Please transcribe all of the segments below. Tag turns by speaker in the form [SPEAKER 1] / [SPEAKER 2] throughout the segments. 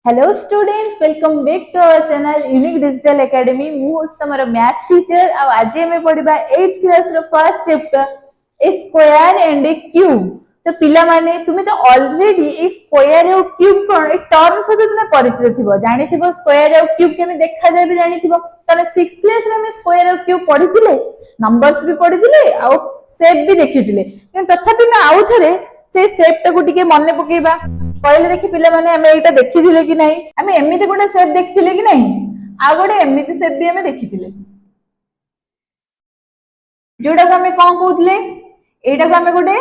[SPEAKER 1] Hello students, welcome back to our channel unique digital academy. मु तमरो math teacher. आज हमें पढ़िबा 8th क्लास रो first chapter a square and a cube. तो पिला माने तुमे तो ऑलरेडी ए स्क्वायर और क्यूब कोन ए टर्म से तुमे परिचित थिबो, जानि थिबो स्क्वायर और क्यूब केमे देखा जाय भी जानि थिबो। तने 6th क्लास रे हम स्क्वायर और क्यूब पढ़िथिले, नंबर्स भी पढ़िथिले आ शेप भी देखिथिले, किंतु तथापि मैं आउ थरे से शेप टाको टिके मने पकेबा। कहले देखि पिला माने हमें एटा देखिथिले कि नहीं, हमें एमिति गोटे शेप देखिथिले कि नहीं, आ गोटे एमिति शेप भी हमें देखिथिले। जोडा को हमें कोन कहउतले, एटा को हमें गोटे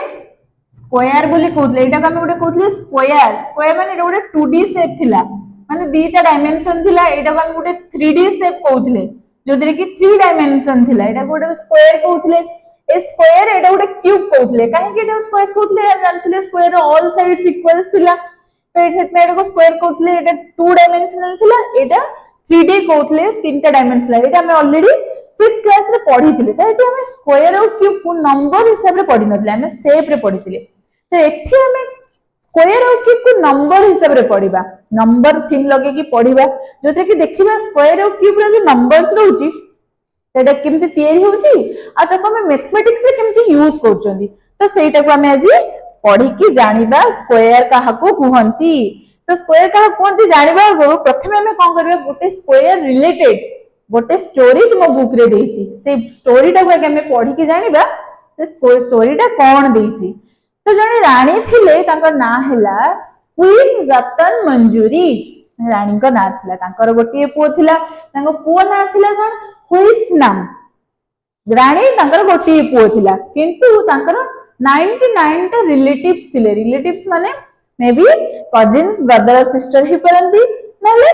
[SPEAKER 1] स्क्वायर बोली कहउतले, एटा को हमें गोटे कहउतले स्क्वायर। स्क्वायर माने एटा गोटे 2D शेप थिला, माने दुईटा डायमेंशन थिला। एटा को हम गोटे 3D शेप कहउतले, जोदरे कि 3 डायमेंशन थिला, एटा गोटे स्क्वायर कहउतले। ए स्क्वायर एटा गोटे क्यूब कहउतले, काहे कि एटा स्क्वायर कहउतले जानथिले स्क्वायर ऑल साइड्स इक्वल्स थिला, तो एटा को स्क्वायर कहउतले। एटा 2 डायमेंशनल थिला, एटा 3D कहउतले, 3टा डायमेंशनल। एटा हम ऑलरेडी 6th क्लास रे पढिथिले, तो एटा हम स्क्वायर और क्यूब को नंबर हिसाब रे पढि नथले, हम शेप रे पढिथिले। तो एठी हम स्क्वायर और क्यूब को नंबर हिसाब रे पढिबा, नंबर थीम लगे कि पढिबा, जोते कि देखिबा स्क्वायर और क्यूब रे जो नंबर्स रहउची सेटा केमती तैयारी होउची आ ताको हम मैथमेटिक्स रे केमती यूज करचोंदी। तो सेटा को हम आज पढ़ी कि जानिबा स्क्वायर काहाको कुहंती। तो स्क्वायर काहा कुहंती जानिबा आगो प्रथमे हम कोन करबा, गोटे स्क्वायर रिलेटेड गोटे स्टोरी तुम बुक रे देइची, से स्टोरी टा को हम पढ़ी कि जानिबा से स्टोरी टा कोन देइची। तो जने रानी थिले, तांको ना हैला क्वीन रतन मंजूरी। रानी को ना थिला, तांकर गोटे पुओ थिला, तांको पुओ ना थिला कोन हुइसनाम। रानी तांकर गोटे पुओ थिला, किंतु तांकर 99 टा रिलेटिव्स थिले। रिलेटिव्स माने मे बी कजिन्स, ब्रदर और सिस्टर ही परंती, नले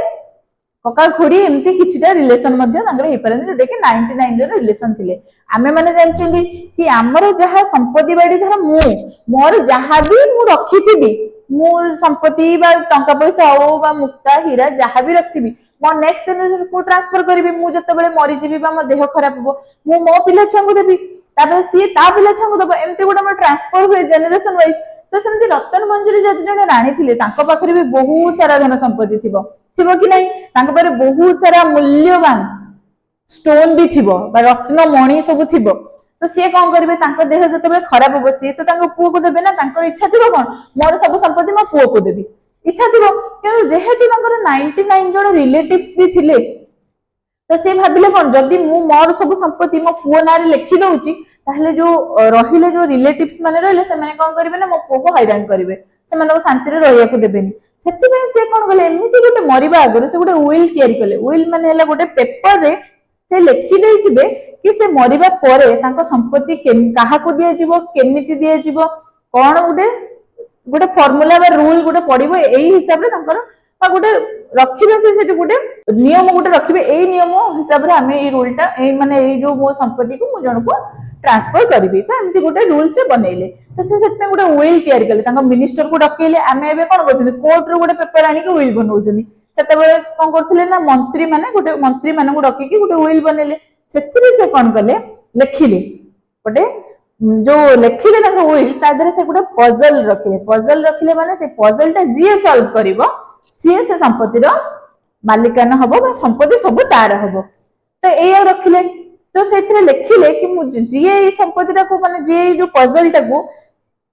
[SPEAKER 1] कका खुड़ी एमती किछिटा रिलेशन मध्ये तांकर ही परंती, जोटे कि 99 जन रिलेशन थिले। आमे माने जानचंदी कि हमर जहा संपत्ति बाडी धर मोर जहा भी मु रखिथिबी, मु संपत्ति बा टंका पैसा हो बा मुक्ता हीरा जहा भी रखिथिबी, मो नेक्स्ट जनरेशन को ट्रांसफर करबी। मु जते बेले मरि जीबी बा मो देह खराब हो, मु मो पिला छंगु देबी, तापर सी ता पिला छंगु दबो, एमती गोटे हमर ट्रांसफर होय जनरेशन वाइज। तो सेमती रतन मंजूरी जति जने रानी थिले, तांको पाखरे भी बहुत सारा धन संपत्ति थिबो कि नहीं, तांको पारे बहुत सारा मूल्यवान स्टोन भी थिबो बा रत्न मणि सब थिबो। तो सी कोन करबे, तांको देह जते बेले खराब होबो, सी तो तांको पुओ को देबे ना। तांको इच्छा थिबो कोन, मोर सब संपत्ति मो पुओ को देबी, इच्छा थिबो। किंतु जेहेतु तांकर 99 जण रिलेटिव्स भी थिले, तो से भाबिले कोन, जदि मु मोर सब संपत्ति मो पुओ नारे लिखि दउची, ताहले जो रहिले जो रिलेटिव्स माने रहिले, से माने कोन करिवे ना, मो पुओ को हैरान करिवे, से माने शांति रे रहिया को देबेनी। सेति पे से कोन गले, एमिति गोटे मरिबा आगरे से गोटे विल तयारी कले। विल माने हला गोटे पेपर रे से लिखि देइ जिवे कि से मरिबा परे तांको संपत्ति काहा को दिया जिवो, केमिति दिया जिवो, कोन गोटे गोटे फार्मूला बा रूल गोटे पडिबो। एई हिसाब रे तांकर गोटे रखिबे, से गोटे नियम गोटे रखिबे। एई नियम हिसाब रे हमें एई रूल टा, एई माने एई जो मो संपत्ति को मु जण को ट्रांसफर करबी, तो एमती गोटे रूल से बनैले। तो से सेतमे गोटे विल तयारी कले, तांको मिनिस्टर को डकेले। आमे एबे कोन करथि, कोर्ट रो गोटे पेपर आनी के विल बनौजनी। सेते बेले कोन करथिले ना, मंत्री माने गोटे मंत्री माने को डकी के गोटे विल बनैले। सेतिरे से कोन कले, लेखिले गोटे जो लेखिले तांको विल, ता देरे से गोटे पजल रखिले। पजल रखिले माने से पजल टा जे सॉल्व करिवो, सी से संपत्ति रो मालिकाना हबो बा संपत्ति सब तार हबो। तो एया रखिले। तो सेथिरे लेखिले कि मु जे ए संपत्ति टा को माने जे जो पजल टा को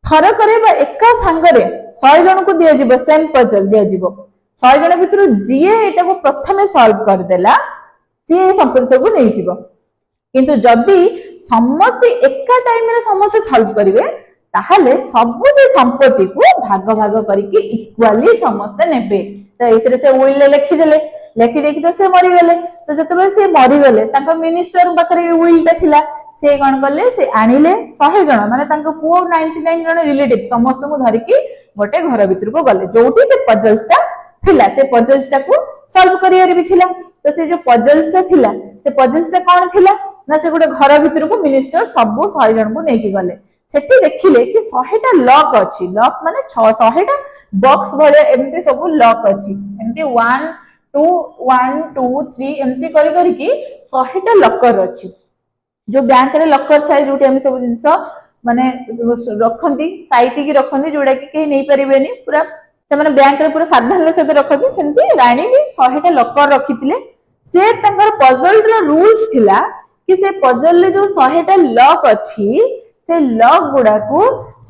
[SPEAKER 1] थर करे बा एका संगरे 100 जन को दिया जिवो, सेम पजल दिया जिवो। 100 जन भितर जे एटा को प्रथमे सॉल्व कर देला, सी संपत्ति सब नै जिवो। किंतु जदि समस्त एका टाइम रे समस्त सॉल्व करिवे, ताहले सब से संपत्ति को भाग भाग करके इक्वाली समस्त नेबे। तो एथिरे से विल लिखि देले, लिखि देखि तो से मरि गेले। तो जतबे से मरि गेले, तांको मिनिस्टर पाखरे विल टा थिला, से कोन करले, से आनिले 100 जण माने तांको पुओ 99 जण रिलेटिव समस्त को धरि की गोटे घर भीतर को गले, जोटी से पजल्स टा थिला। से पजल्स टा को सॉल्व करियर भी थिला। तो से जो पजल्स टा थिला, से पजल्स टा कोन थिला ना, से गोटे घर भीतर को मिनिस्टर सब 100 जण को नेकी गले। सेठी देखिले कि 100 टा लॉक अछि। लॉक माने 100 टा बॉक्स भले एमती सब लॉक अछि, एमती 1 2 1 2 3 एमती करी कि 100 टा लॉकर अछि। जो बैंक रे लॉकर थाए, जोटी हम सब जिंस माने रखंती, साइती की रखंती, जोडा कि कहीं नहीं परिबेनी, पूरा से माने बैंक रे पूरा साधारण सहित रखती सेमती रानी भी 100टा लकर रखिथिले से तांकर पजल रो रूल्स थिला कि से पजल रे जो 100टा लॉक अछि से लॉक गुडा को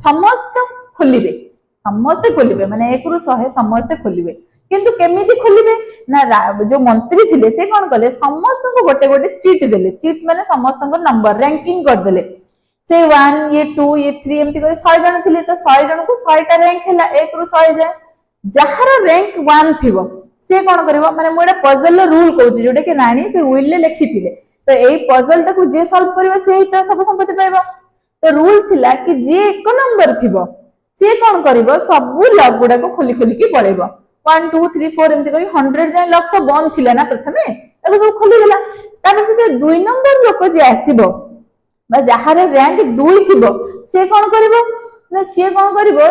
[SPEAKER 1] समस्त खोलिबे माने 1 रु 100 समस्त खोलिबे किंतु केमिति खोलिबे ना जो मंत्री थिले से कोन कले समस्त को गोटे गोटे चीट देले चीट माने समस्त को नंबर रैंकिंग कर देले से 1 ये 2 ये 3 एमती करे 100 जन थिले तो 100 जन को 100टा रैंक हैला 1 रु 100 जाय जहार रैंक 1 थिबो से कोन करबो माने मोडा पजल रूल कहूची जोटे के नानी से विल ले लिखिथिले तो एई पजल टाको जे सॉल्व करबो से ही तो सब संपत्ति पाइबो तो रूल थिला कि जे 1 नंबर थिबो से कोन करबो सब लॉक गुडा को खोली खोली की पळेबो 1 2 3 4 एमती करी 100 जाय लॉक सब बंद थिला ना प्रथमे ताको सब खोली देला तापर से 2 नंबर लोक जे आसीबो बा जहार रैंक 2 थिबो से कोन करबो ना से कोन करबो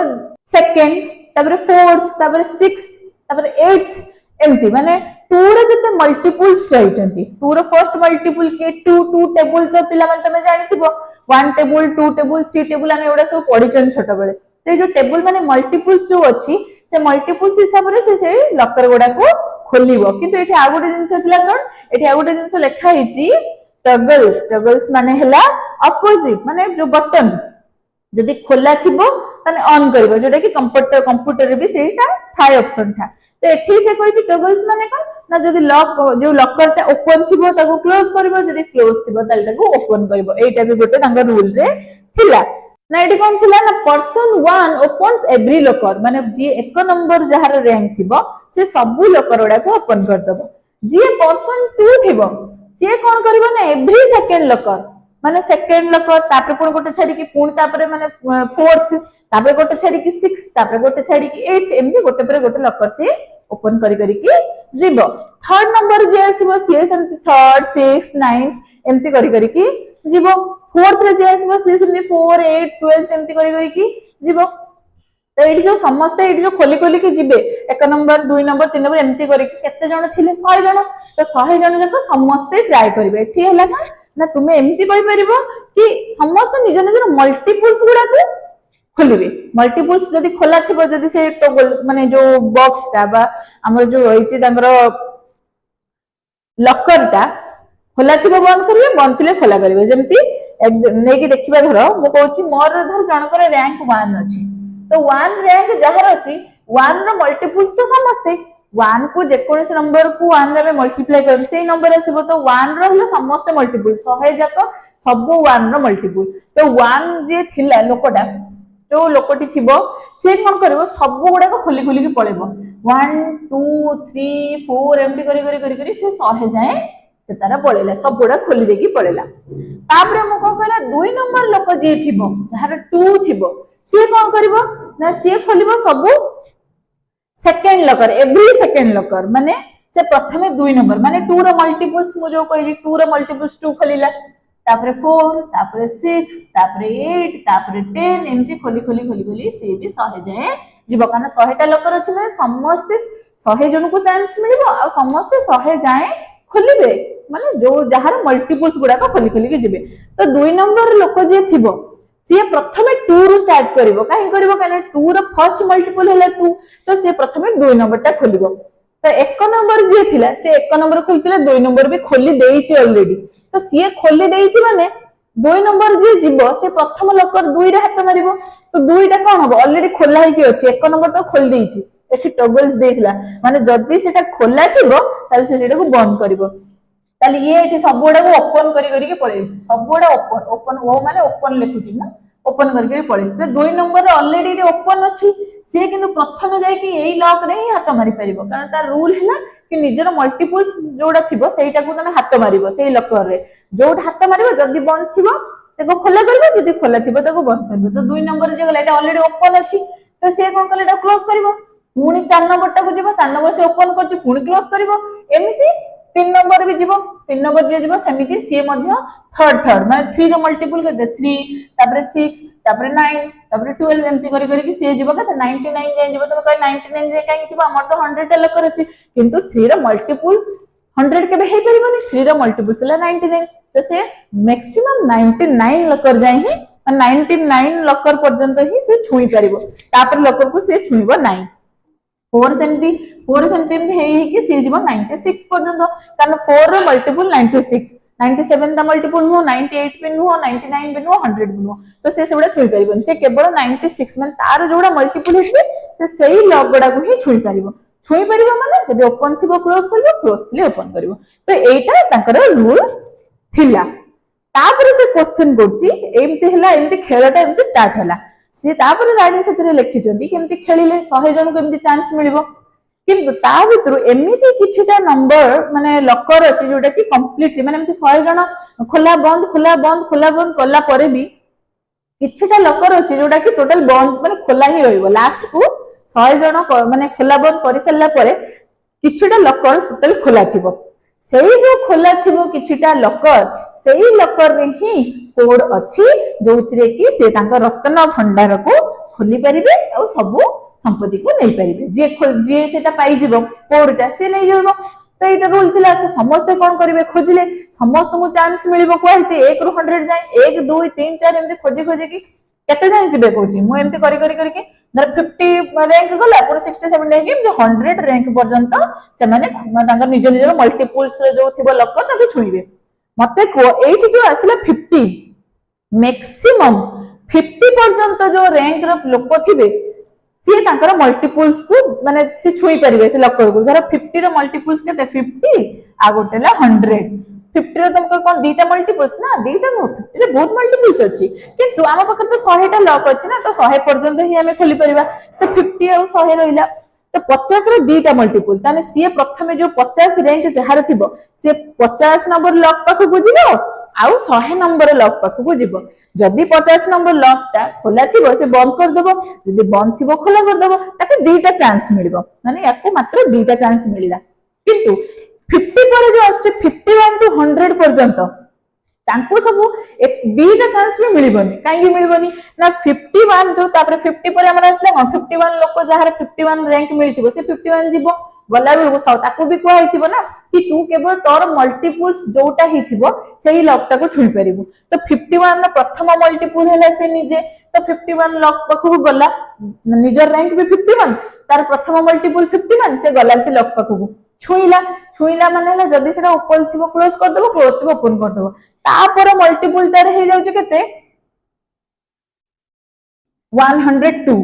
[SPEAKER 1] सेकंड तापर फोर्थ तापर सिक्स्थ तापर एट्थ एमती माने 2 रे जते मल्टीपल्स रहिचंती 2 रो फर्स्ट मल्टीपल के 2 2 टेबल तो पिला मन तमे जानिथिबो 1 टेबल 2 टेबल 3 टेबल आमे एडा सब पढिचन छोट बेले तो जो टेबल माने मल्टीपल्स जो अछि से मल्टीपल्स हिसाब रे से लकर गोडा को खोलिबो किंतु एठी आ गोटे जिंस थिला कोन एठी आ गोटे जिंस लेखा हिची टगल्स माने हला अपोजिट माने जो बटन जदि खोला थिबो तने ऑन करबो जोटा कि कंप्यूटर रे भी सेटा थाय ऑप्शन था तो एठी से कहै छी टगल्स माने कोन ना जदि लॉक जो लॉकर ता ओपन थिबो ताको क्लोज करबो जदि क्लोज थिबो ताले ताको ओपन करबो एटा भी गोटे तांगा रूल रे थिला ना एठी कोन थिला ना पर्सन 1 ओपन्स एवरी लॉकर माने जे 1 नंबर जहार रैंक थिबो से सब लॉकर ओडा को ओपन कर दबो जे पर्सन 2 थिबो से कोन करबो ना एवरी सेकंड लॉकर माने सेकंड लॉकर तापर कोन गोटे छाडी की पुण तापर माने फोर्थ तापर गोटे छाडी की सिक्स्थ तापर गोटे छाडी की एट्थ एमती गोटे पर गोटे लॉकर से ओपन करी करी की जीवो थर्ड नंबर जे आसीबो से सेमती थर्ड सिक्स्थ नाइन्थ एमती करी करी की जीवो फोर्थ रे जे आसीबो से सेमती 4 8 12 एमती करी की जीवो तो एठी जो समस्त एठी जो खोली खोली की जिबे 1 नंबर 2 नंबर 3 नंबर एमती करी केते जण थिले 100 जण तो 100 जण जक समस्त ट्राई करिवे एठी हला ना तुमे एमती कहि परिबो कि समस्त निज निज मल्टीपल्स गुडा को खोलिबे मल्टीपल्स जदी खोला थिबो जदी से टोगल माने जो बॉक्स ता बा हमर जो होइची तांगर लॉकर ता खोला थिबो बंद करिवे बंद थिले खोला करिवे जेमती नै कि देखिबा धरो मो कहूची मोर धर जनकर रैंक 1 अछि तो 1 रैंक जहार अछि 1 रो मल्टीपल्स तो समस्त 1 को जेकोस नंबर को 1 रे मल्टीप्लाई कर से नंबर आसीबो तो 1 रो हला समस्त मल्टीपल 100 जाक सब 1 रो मल्टीपल तो 1 जे थिला लोकटा जो लोकटी थिबो से कोन करबो सब गुडा को खोली खोली की पळेबो 1 2 3 4 एमती करी से 100 जाए से तारा पळेला सब गुडा खोली देकी पळेला तापरे मो को कहला 2 नंबर लोक जे थिबो जहार 2 थिबो से कोन करबो ना से खोलिबो सब second locker every second locker माने से प्रथमे 2 नंबर माने 2 रो मल्टीपल्स मु जो कहली 2 रो मल्टीपल्स 2 खोलिला तापरे 4 तापरे 6 तापरे 8 तापरे 10 एमती खोली खोली खोली खोली से भी 100 जाए जीव काना 100 टा लॉकर अछि माने समस्त 100 जन को चांस मिलिबो आ समस्त 100 जाए खोलिबे माने जो जहार मल्टीपल्स गुडा को खोली खोली के जिबे तो 2 नंबर लोक जे थिबो से प्रथमे 2 रु स्टार्ट करिवो काहे करिवो काने 2 रो फर्स्ट मल्टीपल हैला 2 तो से प्रथमे 2 नंबर टा खोलिवो तो 1 नंबर जे थिला से 1 नंबर खोलतिला 2 नंबर भी खोली देइची ऑलरेडी तो से खोली देइची माने 2 नंबर जे जीवो से प्रथम लॉकर 2 रे हाथ मारिवो तो 2 टा कोन होबो ऑलरेडी खोला है कि अछि 1 नंबर तो खोल देइची एठी टगल्स देखला माने जदी सेटा खोला थिबो ताले से सेटा को बंद करिवो ताले ये एठी सब गुडा को ओपन करी करी के पळेछि सब गुडा ओपन वो माने ओपन लिखुछि ना ओपन करके पळेछि तो 2 नंबर ऑलरेडी ओपन अछि से किंतु प्रथम जाय कि एई लॉक रे हाथ मारी परिबो कारण ता रूल हैला कि निजर मल्टीपल्स जोडा थिबो सेटा को तने हाथ मारिबो सेई लॉकर रे जोड हाथ मारिबो जदी बंद थिबो ताको खोला करबो जदी खोला थिबो ताको बंद करबो तो 2 नंबर जे गला एटा ऑलरेडी ओपन अछि तो से कोन कले एटा क्लोज करबो पुनी 4 नंबर टा को जिवो 4 नंबर से ओपन करछि पुनी क्लोज करबो एमिति 3 नंबर भी जीवो 3 नंबर जे जीवो सेमिति सी मध्य थर्ड माने 3 रो मल्टीपल के 3 तापर 6 तापर 9 तापर 12 एमती करी करी कि सी जीवो के 99 जे जीवो तो कह 99 जे काहे जीवो हमर तो 100 टा लकर अछि किंतु 3 रो मल्टीपल्स 100 के हे परिबोनी 3 रो मल्टीपल्स ला 99 तो से मैक्सिमम 99 लकर जाय ही 99 लकर पर्यंत ही से छुई परिबो तापर लकर को से छुईबो नाही फोर सेमती सी जीव 96 पर्यंत कारण 4 रो मल्टीपल 96 97 ता मल्टीपल नुह 98 भी नुह 99 भी नुह 100 भी नुह तो से सेगुड़ा छुई परिबन से केवल 96 माने तार जोड़ा मल्टीपल हिबे से सही लॉक गुडा को ही छुई परिबो माने जदी ओपन थिबो क्लोज करिवो क्लोज थिले ओपन करिवो तो एटा ताकर रूल थिला तापर से क्वेश्चन करछि एमती हला एमती खेलटा एमती स्टार्ट हला से तापर राणी सेतरे लिखिचंदी केमती खेलिले 100 जन को एमती चांस मिलिबो किंतु ता भितर एमिति किछिटा नंबर माने लकर अछि जोटा कि कंप्लीटली माने एमती 100 जन खोला बंद कला परे भी किछिटा लकर अछि जोटा कि टोटल बंद माने खोला ही रहइबो लास्ट को 100 जन माने खोला बंद करि सल्ला परे किछिटा लकर टोटल खोला थिबो सेही जो खोला थिबो किछिटा लकर सेही लकर रे ही कोड अछि जोथिरे कि से तांका रत्न भंडार को खोली परिबे और सब संपत्ति को नहीं पारिबे जे सेटा पाई जीवो कोडटा से नहीं जीवो तो एटा रूल थिला तो समस्त कोन करिवे खोजिले समस्त को चांस मिलिबो कोइ जे 1 रो 100 जाय 1 2 3 4 एमते खोजी कि केते जाय जिबे कहूची मु एमते करी के धर 50 रैंक गला पुरो 67 रैंक एमते 100 रैंक पर्यंत से माने तांका निज मल्टीपल्स रो जो थिबो लक्ष्य ताके छुइबे मते को एठी जो आसला 50 मैक्सिमम 50 पर्यंत जो रैंक रो लोक थिबे सी तांकर मल्टीपल्स को माने से छुई परिबे से लक्कर को धर 50 रो मल्टीपल्स केते 50 आ गोटेला 100 50 रो तुमको कोन दीटा मल्टीपल्स ना दीटा नो 50 रे बहुत मल्टीपल्स अछि किंतु आम पाखर तो 100 टा लक अछि ना तो 100 पर्यंत ही हमें खोली परिबा तो 50 और 100 रहिला तो 50 रो दीटा मल्टीपल ताने सी प्रथमे जो 50 रैंक जहार थिबो से 50 नंबर लक पाखु बुझिबो आउ 100 नंबर लक पाखु बुझिबो जदि 50 नंबर लक टा खोला थिबो से बंद कर देबो जदि बंद थिबो खोला कर देबो ताके दीटा चांस मिलिबो माने याको मात्र दीटा चांस मिलिला किंतु 50 पर जो आछे 51 टू 100 पर्यंत तांको सब एक दीटा चांस भी मिलिबोनी काहे मिलिबोनी ना 51 जो तापर 50 पर हमरा आसला 51 लोक जहार 51 रैंक मिलिथिबो से 51 जीवो गला बेलको ताको भी कुआ हिथिबो ना कि तू केवल तोर मल्टीपल्स जोटा हिथिबो सेही लकटा को छुई परिबो तो 51 ना प्रथम मल्टीपल हैला से निजे तो 51 लक पाखु गला निजर रैंक भी 51 तार प्रथम मल्टीपल 51 से गला से लक पाखु छुईला माने जदि सेटा ओपन थिबो क्लोज कर देबो क्लोज थिबो ओपन कर देबो तापर मल्टीपल तार हे जाउछ केते 102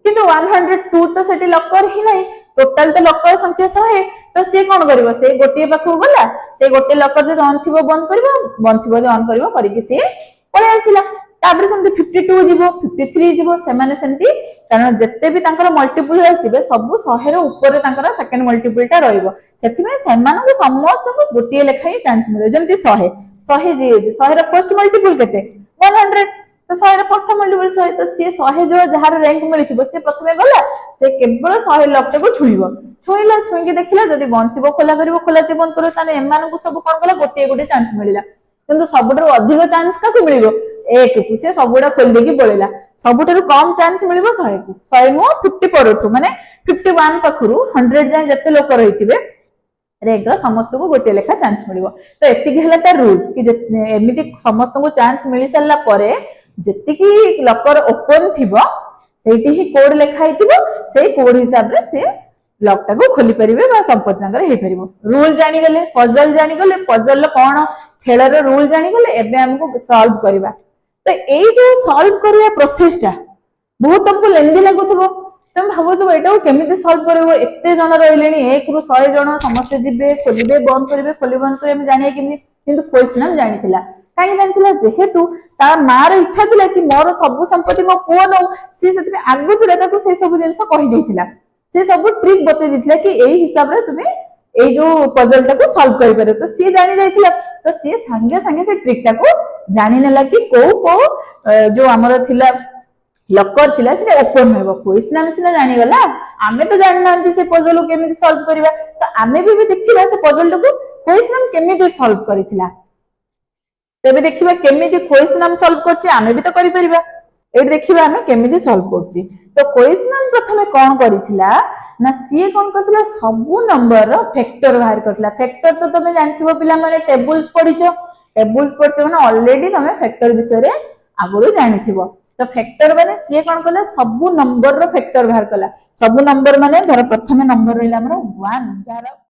[SPEAKER 1] किंतु 102 तो सेटी लकर ही नहीं टोटल तो लकर संख्या 100 तो से कोन करबो से गोटे पाखु गला से गोटे लकर जे ऑन थिबो बंद थिबो जे ऑन करबो करिके से पळे आसिला तापर सेमते 52 जीवो 53 जीवो से माने सेमती कारण जत्ते भी तांकर मल्टीपल आसीबे सब 100 रो ऊपर तांकर सेकंड मल्टीपल टा रहइबो सेति में समान को समस्त को गोटे लेखा ही चांस मिले जेमती 100 जे 100 रो फर्स्ट मल्टीपल केते 100 तो 100 रो फर्स्ट मल्टीपल 100 तो से 100 जो जहार रैंक मिलिथिबो से प्रथमे गला से केवल 100 लक्ष्य को छुईला छुई के देखिला जदी बंद थिबो खोला करिवो खोलाते बंद करो ताने एमान को सब कोन गला गोटे चांस मिलिला किंतु सबुठारु अधिक चांस काकु मिलिबो एक को से सबुडा खोल देकी पळेला सबुठारु कम चांस मिलिबो 100 को 100 नो 50 परठु माने 51 पाखरु 100 जाय जत्ते लोक रहिथिबे रैंक रो समस्त को गोटे लेखा चांस मिलिबो तो एतिकी हला त रूल कि एमिति समस्त को चांस मिलि सल्ला परे जत्तिकी लकर ओपन थिबो सेठी ही कोड लेखा हिथिबो से कोड हिसाब रे से लॉक टा को खोली परिबे बा संपत्ति नगर हे परिबो रूल जानि गले पजल कोन खेलर रूल जानि गले एबे हमको सॉल्व करबा तो एई जो सॉल्व करिया प्रोसेस टा बहुत तुमको लेंदी लागुथबो तुम भाबो एटा केमिति सॉल्व करबो एते जण रहिलेनी 1 रु 100 जण समस्त जिबे खोलिबे बंद करिबे खोली बंद करे हम जानिए केमिति किंतु क्वेश्चन जानिथिला काहे जानिथिला जेहेतु ता मार इच्छा थिला कि मोर सब संपत्ति मो पुओ न से सेते आगु थिला ताको से सब जिंस कहि देथिला से सब ट्रिक बते दिथिला कि एई हिसाब रे तुमे ए जो पजल टा को सॉल्व करि पारे तो सी जानि जाइथिला तो सी संगे से ट्रिक टा को जानि नेला कि को जो हमर थिला लकर थिला से ओपन हेबो क्वेश्चन हम सिना जानि गला आमे तो जानि नांती से पजल को केमिति सॉल्व करबा तो आमे भी देखिबा से पजल टा को क्वेश्चन केमिति सॉल्व करिथिला तेबे देखिबा केमिति क्वेश्चन हम सॉल्व करछि आमे भी तो करि परिबा एट देखिबा आमे केमिति सॉल्व करछि तो क्वेश्चन हम प्रथमे कोन करिथिला ना सी कोन करथिला सब नंबर रो फैक्टर बाहर करथिला फैक्टर तो तमे जानथिबो पिला माने टेबल्स पढिछो माने ऑलरेडी तमे फैक्टर विषय रे आगुरो जानिथिबो तो फैक्टर माने सी कौन कला सबु नंबर रो फैक्टर बाहर कला सबु नंबर माने धर प्रथम नंबर रहिला हमर 1 जार